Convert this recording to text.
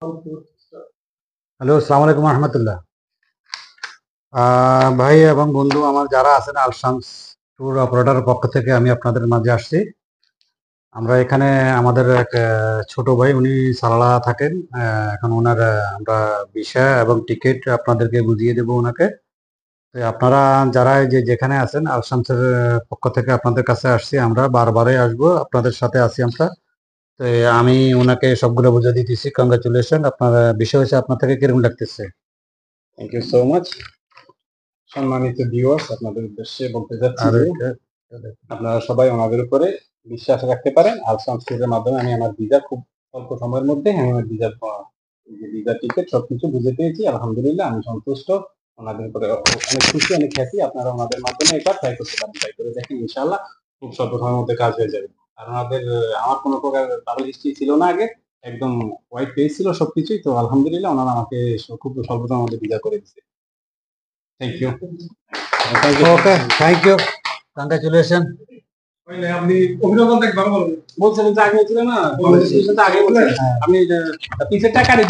Hello, আসসালামু আলাইকুম রহমতুল্লাহ। ভাই এবং বন্ধু আমার যারা আছেন, আল শামস ট্যুর অপারেটরের পক্ষ থেকে আমি আপনাদের মাঝে আসছি। আমরা এখানে আমাদের এক ছোট ভাই, উনি সালালা থাকেন। এখন ওনার আমরা ভিসা এবং টিকিট আপনাদেরকে বুঝিয়ে দেবো ওনাকে। তো আপনারা যারা এই যে যেখানে আছেন, আল শামসের পক্ষ থেকে আপনাদের কাছে আসছি। আমরা বারবারই আসবো, আপনাদের সাথে আছি আমরা। তো আমি ওনাকে সবগুলো বুঝিয়ে দিতেছি। কংগ্রাচুলেশন, আপনার বিষয় হচ্ছে আপনার থেকে কিরকম লাগতেছে? Thank you so much. সম্মানিত ভিউয়ার্স, আপনাদের উদ্দেশ্যে বলতে চাচ্ছি আর যে আপনারা সবাই ওনাদের উপরে বিশ্বাস রাখতে পারেন। আলসাম ট্যুরের মাধ্যমে আমি আমার ভিসা খুব অল্প সময়ের মধ্যে আমি আমার ভিসা টিকিট সবকিছু বুঝে পেয়েছি। আলহামদুলিল্লাহ, আমি সন্তুষ্ট। ওনাদের উপরে অনেক খুশি, অনেক হ্যাপি। আপনারা ওনাদের মাধ্যমে একবার ট্রাই করতে পারেন। ট্রাই করে দেখেন, ইনশাআল্লাহ খুব স্বল্প সময়ের মধ্যে কাজ হয়ে যাবে। আর ওনাদের আমার কোনো প্রকার ট্রাভেল হিস্ট্রি ছিল না আগে, একদম হোয়াইট পেজ ছিল সবকিছুই। তো আলহামদুলিল্লাহ ওনারা আমাকে খুব স্বল্প সময়ের মধ্যে ভিসা করে দিচ্ছে। Thank you. Okay, thank you, congratulation. আপনি অভিনন্দন দেখবেন বলছিলেন যে আগে ছিল না, আগে বলছেন আপনি পিছের টাকা দিয়ে